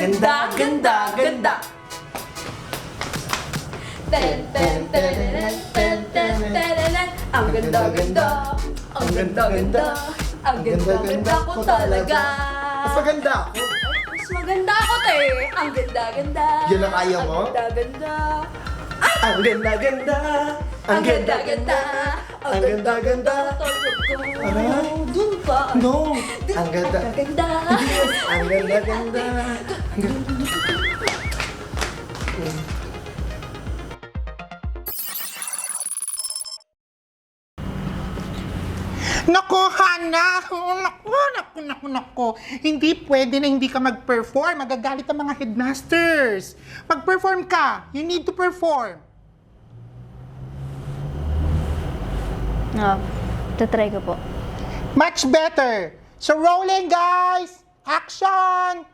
ganda, ganda, ganda. Ten, ten, ten, ten, ten, ten, ten. Ang ganda, ganda. Ang ganda, ganda. Ang ganda, ganda ko talaga. Mas maganda ako. Mas maganda ako, te. Ang ganda, ganda. Yun ang kaya mo? Ang ganda, ganda. Ang ganda, ganda. Ang ganda, ganda. Ang ganda, ganda. Aray. Dun pa. No. Ang ganda. Ganda. Ang ganda, ganda. Naku, Hana! Naku. Hindi pwede na hindi ka mag-perform. Magagalit ang mga headmasters. Mag-perform ka. You need to perform. Tatry ko po. Much better. So rolling, guys! Action!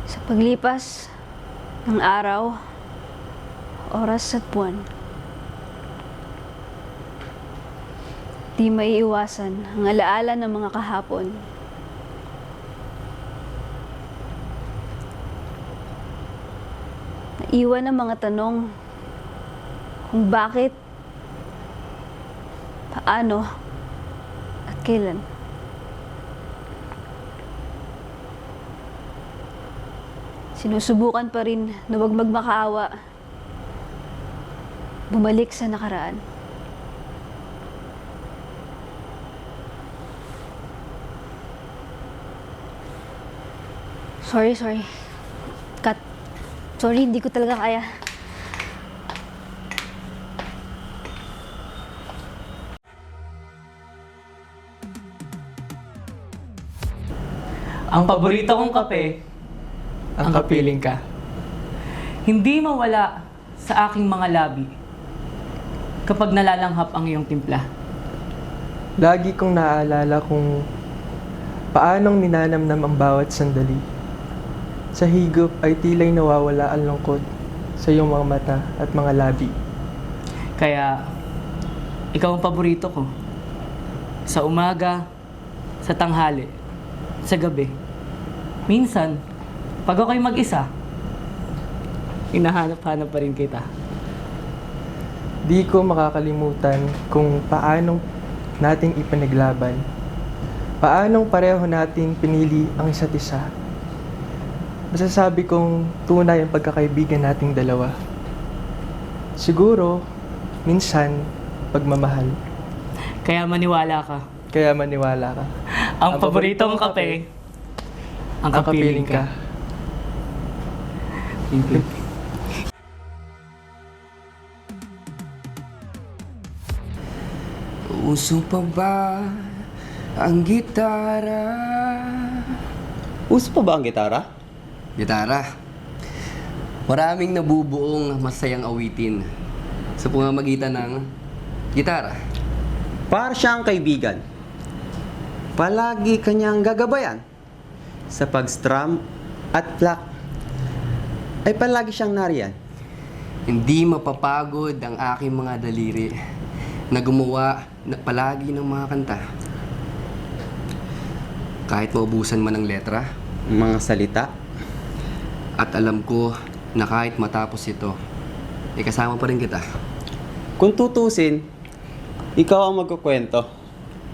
Sa paglipas ng araw, oras at buwan, di maiiwasan ang alaala ng mga kahapon. Naiwan ang mga tanong kung bakit, paano, at kailan. Sinusubukan pa rin na wag magmakaawa. Bumalik sa nakaraan. Sorry. Cut. Sorry, hindi ko talaga kaya. Ang paborito kong kape, ang kapiling ka. Hindi mawala sa aking mga labi kapag nalalanghap ang iyong timpla. Lagi kong naaalala kung paanong ninanamnam ang bawat sandali. Sa higop ay tila'y nawawala ang lungkot sa iyong mga mata at mga labi. Kaya, ikaw ang paborito ko. Sa umaga, sa tanghali, sa gabi. Minsan, pag ako'y mag-isa, hinahanap-hanap pa rin kita. Di ko makakalimutan kung paanong nating ipanaglaban. Paanong pareho nating pinili ang isa't isa. Masasabi kong tunay ang pagkakaibigan nating dalawa. Siguro, minsan, pagmamahal. Kaya maniwala ka. Kaya maniwala ka. Ang paborito kong kape, ang kapiling ka. Thank you. Uso pa ba ang gitara? Uso pa ba ang gitara? Gitara. Maraming nabubuong masayang awitin sa pamamagitan ng gitara. Para siyang kaibigan. Palagi kanyang gagabayan. Sa pag-strum at pluck ay palagi siyang nariyan. Hindi mapapagod ang aking mga daliri na gumawa palagi ng mga kanta. Kahit maubusan man ng letra, Mga salita. at alam ko na kahit matapos ito, kasama pa rin kita. Kung tutusin, ikaw ang magkukwento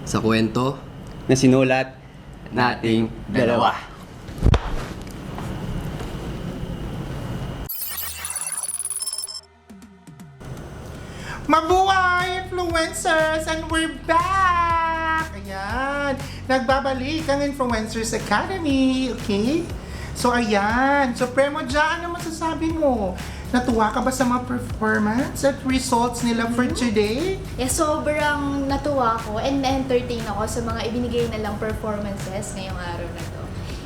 Sa kwento, na sinulat nating dalawa. Mabuhay, influencers! And we're back! Ayan. Nagbabalik ang Influencers Academy. Okay? So, ayan. So, Premo Dyan, ano masasabi mo? Natuwa ka ba sa mga performance at results nila for today? Sobrang natuwa ako and na-entertain ako sa mga ibinigay nilang performances ngayong araw na to.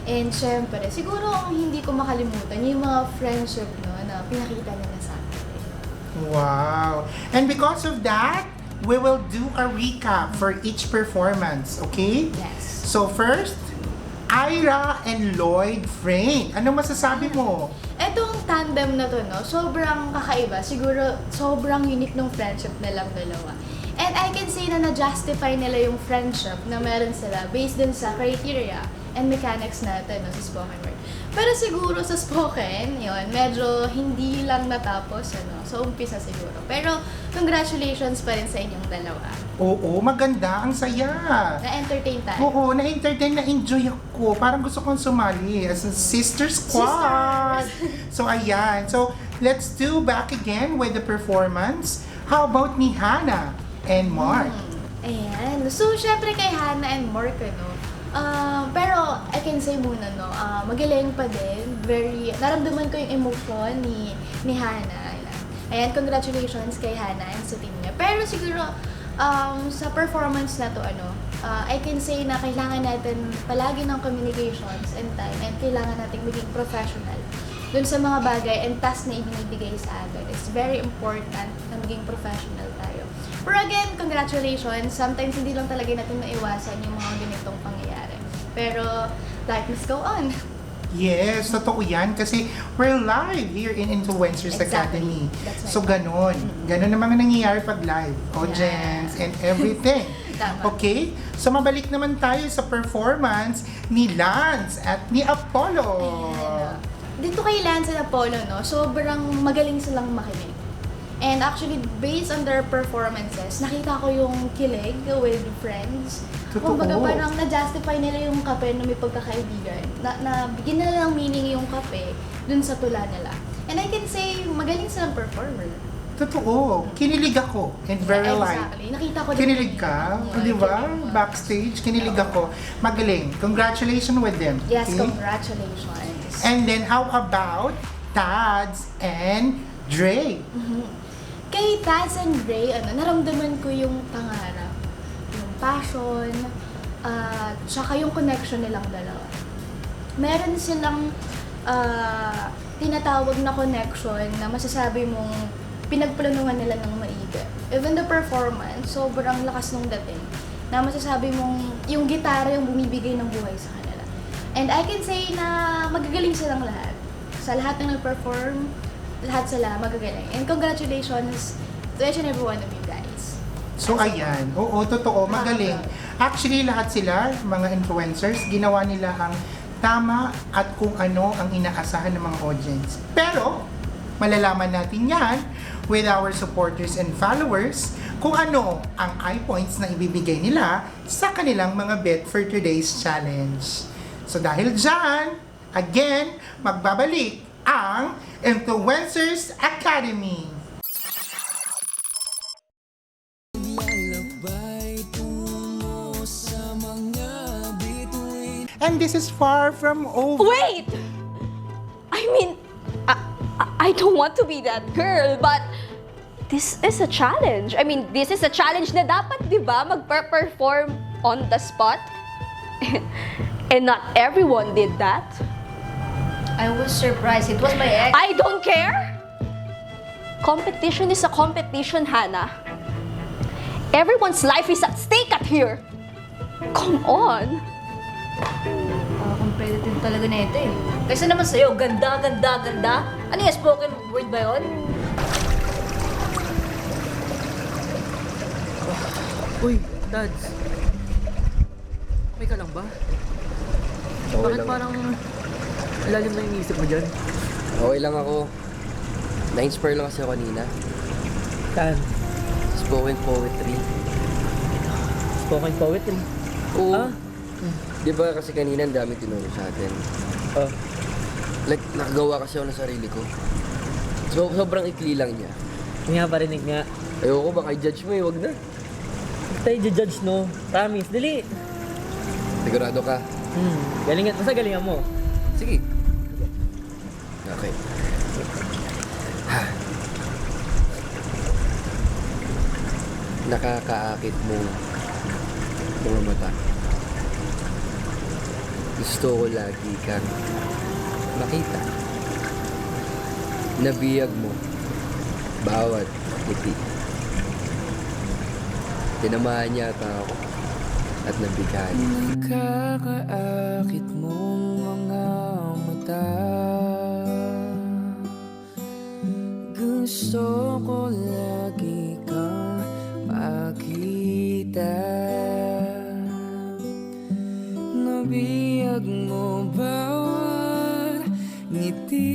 And syempre, siguro ang hindi ko makalimutan yung mga friendship no, na pinakita nila sa akin. Wow! And because of that, we will do a recap for each performance, okay? Yes. So first, Ira and Lloyd Frayne. Ano masasabi mo? Etong tandem na to, no, sobrang kakaiba. Siguro, sobrang unique ng friendship nilang dalawa. And I can say na na-justify nila yung friendship na meron sila based din sa criteria and mechanics natin, no, sa spoken word. Pero siguro sa spoken, yun, medyo hindi lang natapos, ano, sa umpisa siguro. Pero congratulations pa rin sa inyong dalawa. Oo, maganda. Ang saya. Na-entertain tayo. Oo, na-entertain, na-enjoy ako. Parang gusto kong sumali as a sister squad. So, ayan. So, let's do back again with the performance. How about ni Hannah and Mark? Ayan. So, syempre kay Hannah and Mark, ano, pero I can say muna, no, magaling pa din. Naramdaman ko yung emotion ni Hannah. Ayan, congratulations kay Hannah and sa team niya. Pero siguro, sa performance na to, I can say na kailangan natin palagi ng communications and time, and kailangan natin maging professional dun sa mga bagay and task na ibinibigay sa atin. It's very important na maging professional tayo. Pero again, congratulations. Sometimes hindi lang talaga natin maiwasan yung mga ganitong pangyayari. Pero life must go on. Yes, totoo yan. Kasi we're live here in Influencers Academy. That's right. So, ganon. Ganon naman ang nangyayari pag live. Audience and everything. Tama. Okay? So, mabalik naman tayo sa performance ni Lance at ni Apollo. Dito kay Lance and Apollo, no, sobrang magaling silang makinig. And actually, based on their performances, nakita ko yung kilig with friends. Totoo. Kumbaga parang na-justify nila yung kape na may pagkakaibigan. Bigyan nila ng meaning yung kape dun sa tula nila. And I can say, magaling silang performer. Totoo. Kinilig ako. And very light. Exactly. Nakita ko din. Kinilig ka? Oo, Di ba? kinilig ko. Backstage, kinilig ako. Magaling. Congratulations with them. Yes, Okay? congratulations. And then, how about Tads and Dre? Kay Taz and Ray, naramdaman ko yung pangarap, yung passion, tsaka yung connection nilang dalawa. Meron silang tinatawag na connection na masasabi mong pinagplanuhan nila ng maigi. Even the performance, sobrang lakas nung dating. Na masasabi mong yung gitara yung bumibigay ng buhay sa kanila. And I can say na magagaling silang lahat. Sa lahat ng nag-perform, lahat sila magagaling. And congratulations to each and every one of you guys. So ayan, oo, totoo, magaling. Actually, lahat sila, mga influencers, ginawa nila ang tama at kung ano ang inaasahan ng mga audience. Pero, malalaman natin yan with our supporters and followers kung ano ang eye points na ibibigay nila sa kanilang mga bet for today's challenge. So dahil dyan, again, magbabalik ang Influencers Academy. And this is far from over. Wait! I mean, I don't want to be that girl, but this is a challenge. I mean, this is a challenge na dapat, di ba, mag-perform on the spot? And not everyone did that. I was surprised. It was my ex. I don't care! Competition is a competition, Hannah. Everyone's life is at stake at here. Come on. Competitive talaga na ito eh. Kaysa naman sa'yo, ganda, ganda, ganda. Ano yung spoken word ba yun? Uy, Dads. Okay ka lang ba? Bakit parang lalim na yung isip mo dyan? Okay lang ako. Na-inspire lang kasi ako kanina. Saan? Spoken poetry. Spoken poetry? Oo. Ah? Di ba kasi kanina ang dami tinuro sa atin. Oh. Like, nakagawa kasi ako ng sarili ko. So, sobrang ikli lang niya. Nga, parinig nga. Ayoko, baka i-judge mo eh, wag na. Huwag tayo judge, no? Promise, dali. Sigurado ka? Galingan, basta galingan mo. Sige. Okay. Nakakaakit mo mga mata. Gusto ko lagi kang makita. Nabiyag mo bawat ngiti. Tinamaan niya ata ako at nabigani. Nakakaakit mong mga mata, gusto ko lagi kang makita. Nabiyag mo bawat ngiti,